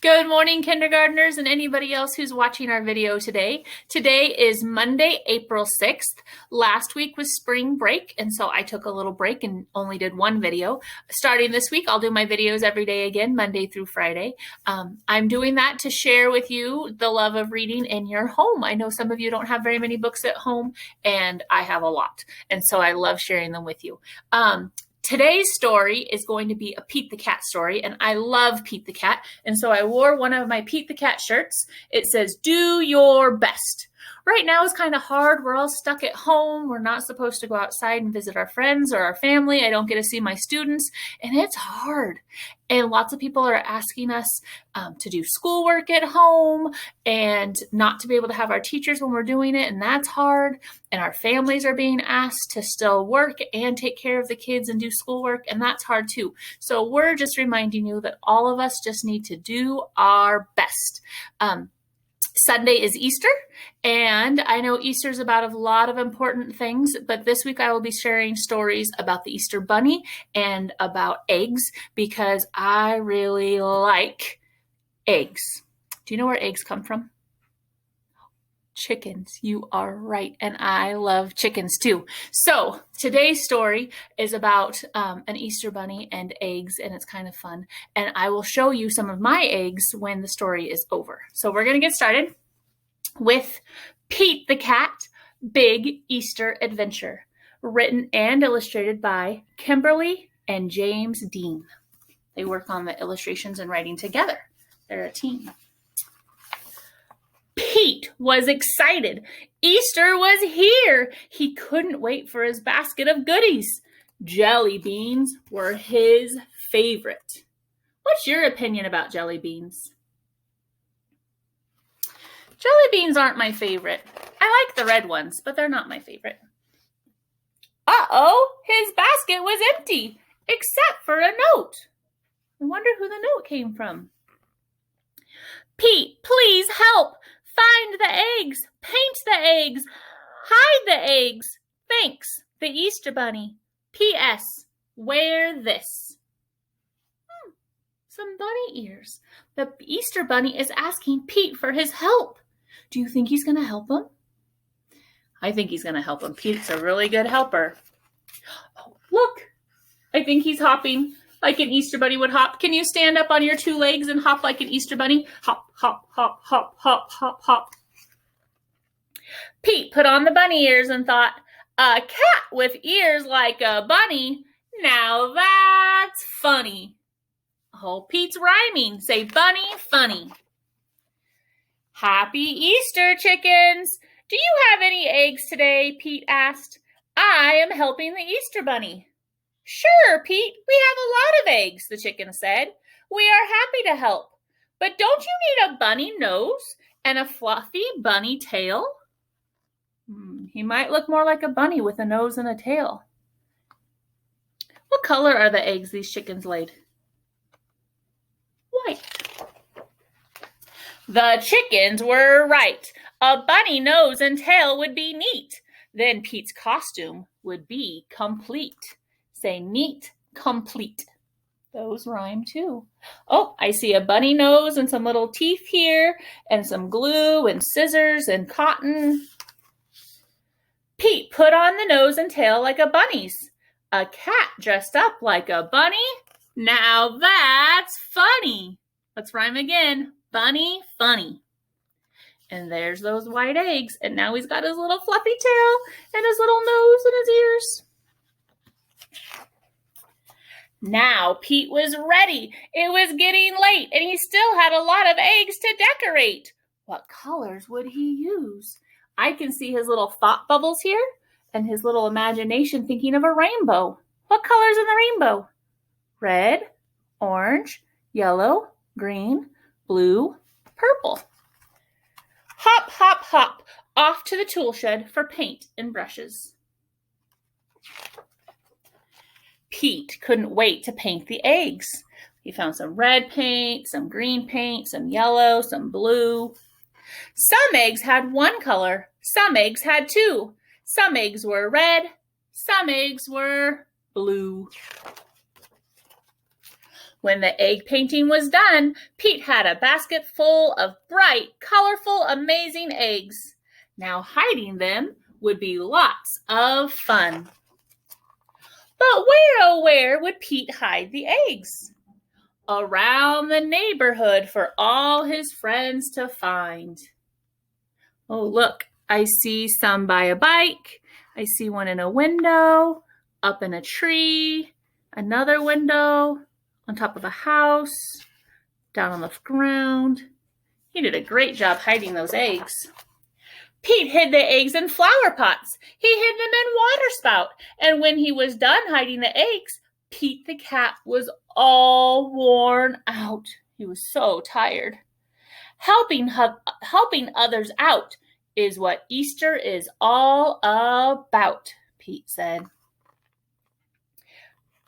Good morning, kindergartners, and anybody else who's watching our video today. Today is Monday, April 6th. Last week was spring break, and so I took a little break and only did one video. Starting this week, I'll do my videos every day again, Monday through Friday. I'm doing that to share with you the love of reading in your home. I know some of you don't have very many books at home, and I have a lot, and so I love sharing them with you. Today's story is going to be a Pete the Cat story, and I love Pete the Cat, and so I wore one of my Pete the Cat shirts. It says, "Do your best." Right now is kind of hard. We're all stuck at home. We're not supposed to go outside and visit our friends or our family. I don't get to see my students, and it's hard. And lots of people are asking us to do schoolwork at home and not to be able to have our teachers when we're doing it, and that's hard. And our families are being asked to still work and take care of the kids and do schoolwork, and that's hard too. So we're just reminding you that all of us just need to do our best. Sunday is Easter, and I know Easter is about a lot of important things, but this week I will be sharing stories about the Easter Bunny and about eggs because I really like eggs. Do you know where eggs come from? Chickens. You are right, and I love chickens too. So today's story is about an Easter bunny and eggs, and it's kind of fun. And I will show you some of my eggs when the story is over. So we're going to get started with Pete the Cat, Big Easter Adventure, written and illustrated by Kimberly and James Dean. They work on the illustrations and writing together. They're a team. Pete was excited. Easter was here. He couldn't wait for his basket of goodies. Jelly beans were his favorite. What's your opinion about jelly beans? Jelly beans aren't my favorite. I like the red ones, but they're not my favorite. Uh-oh, his basket was empty, except for a note. I wonder who the note came from. Pete, please help. Find the eggs, paint the eggs, hide the eggs. Thanks, the Easter Bunny. P.S. Wear this. Some bunny ears. The Easter Bunny is asking Pete for his help. Do you think he's going to help him? I think he's going to help him. Pete's a really good helper. Oh, look. I think he's hopping like an Easter Bunny would hop. Can you stand up on your two legs and hop like an Easter Bunny? Hop, hop, hop, hop, hop, hop, hop. Pete put on the bunny ears and thought, a cat with ears like a bunny? Now that's funny. Oh, Pete's rhyming. Say bunny, funny. Happy Easter, chickens. Do you have any eggs today? Pete asked. I am helping the Easter Bunny. Sure, Pete, we have a lot of eggs, the chicken said. We are happy to help. But don't you need a bunny nose and a fluffy bunny tail? He might look more like a bunny with a nose and a tail. What color are the eggs these chickens laid? White. The chickens were right. A bunny nose and tail would be neat. Then Pete's costume would be complete. Say neat, complete. Those rhyme too. Oh, I see a bunny nose and some little teeth here and some glue and scissors and cotton. Pete put on the nose and tail like a bunny's. A cat dressed up like a bunny? Now that's funny. Let's rhyme again. Bunny, funny. And there's those white eggs. And now he's got his little fluffy tail and his little nose and his ears. Now Pete was ready. It was getting late, and he still had a lot of eggs to decorate. What colors would he use? I can see his little thought bubbles here and his little imagination thinking of a rainbow. What color's in the rainbow? Red, orange, yellow, green, blue, purple. Hop, hop, hop, off to the tool shed for paint and brushes. Pete couldn't wait to paint the eggs. He found some red paint, some green paint, some yellow, some blue. Some eggs had one color. Some eggs had two. Some eggs were red. Some eggs were blue. When the egg painting was done, Pete had a basket full of bright, colorful, amazing eggs. Now hiding them would be lots of fun. But where, oh where, would Pete hide the eggs? Around the neighborhood for all his friends to find. Oh, look, I see some by a bike. I see one in a window, up in a tree, another window, on top of a house, down on the ground. He did a great job hiding those eggs. Pete hid the eggs in flower pots. He hid them in water spout. And when he was done hiding the eggs, Pete the cat was all worn out. He was so tired. Helping others out is what Easter is all about, Pete said.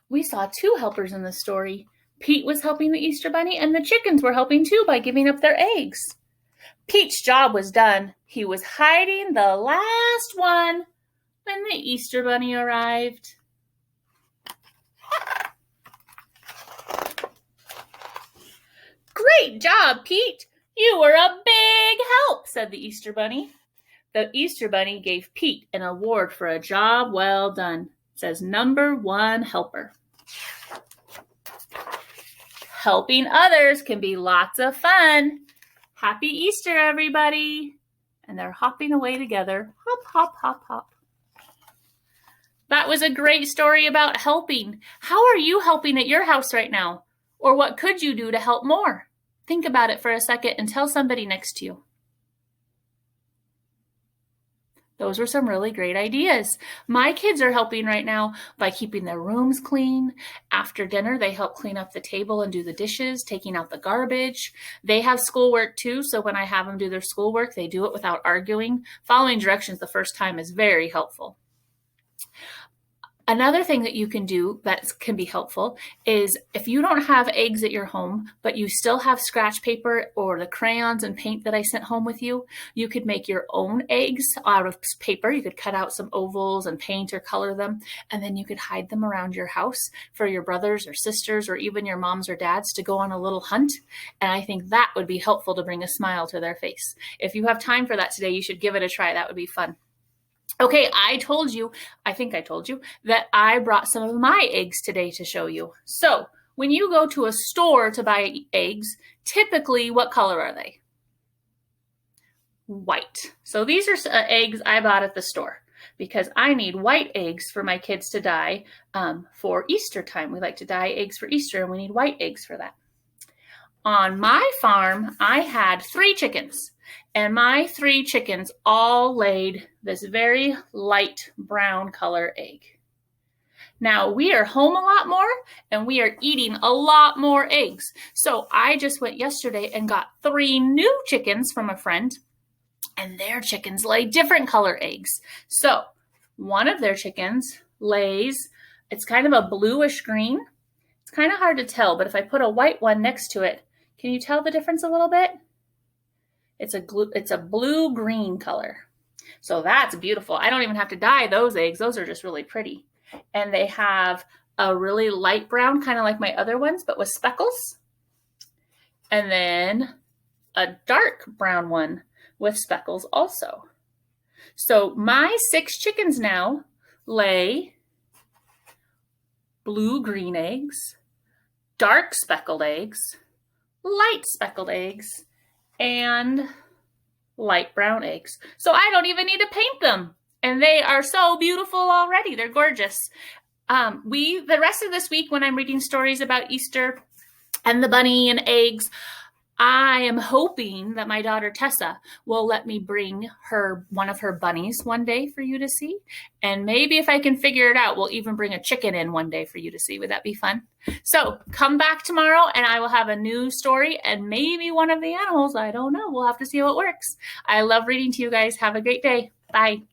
We saw two helpers in the story. Pete was helping the Easter Bunny, and the chickens were helping too by giving up their eggs. Pete's job was done. He was hiding the last one when the Easter Bunny arrived. Great job, Pete! You were a big help, said the Easter Bunny. The Easter Bunny gave Pete an award for a job well done. It says #1 helper. Helping others can be lots of fun. Happy Easter, everybody. And they're hopping away together. Hop, hop, hop, hop. That was a great story about helping. How are you helping at your house right now? Or what could you do to help more? Think about it for a second and tell somebody next to you. Those were some really great ideas. My kids are helping right now by keeping their rooms clean. After dinner, they help clean up the table and do the dishes, taking out the garbage. They have schoolwork too, so when I have them do their schoolwork, they do it without arguing. Following directions the first time is very helpful. Another thing that you can do that can be helpful is if you don't have eggs at your home, but you still have scratch paper or the crayons and paint that I sent home with you, you could make your own eggs out of paper. You could cut out some ovals and paint or color them, and then you could hide them around your house for your brothers or sisters or even your moms or dads to go on a little hunt. And I think that would be helpful to bring a smile to their face. If you have time for that today, you should give it a try. That would be fun. Okay, I think I told you that I brought some of my eggs today to show you. So when you go to a store to buy eggs, typically what color are they? White. So these are eggs I bought at the store because I need white eggs for my kids to dye for Easter time. We like to dye eggs for Easter and we need white eggs for that. On my farm, I had 3 chickens. And my 3 chickens all laid this very light brown color egg. Now we are home a lot more and we are eating a lot more eggs. So I just went yesterday and got 3 new chickens from a friend and their chickens lay different color eggs. So one of their chickens lays, it's kind of a bluish green. It's kind of hard to tell, but if I put a white one next to it, can you tell the difference a little bit? It's a blue-green color. So that's beautiful. I don't even have to dye those eggs. Those are just really pretty. And they have a really light brown, kind of like my other ones, but with speckles. And then a dark brown one with speckles also. So my 6 chickens now lay blue-green eggs, dark speckled eggs, light speckled eggs, and light brown eggs. So I don't even need to paint them. And they are so beautiful already. They're gorgeous. The rest of this week when I'm reading stories about Easter and the bunny and eggs, I am hoping that my daughter Tessa will let me bring one of her bunnies one day for you to see. And maybe if I can figure it out, we'll even bring a chicken in one day for you to see. Would that be fun? So come back tomorrow and I will have a new story and maybe one of the animals. I don't know. We'll have to see how it works. I love reading to you guys. Have a great day. Bye.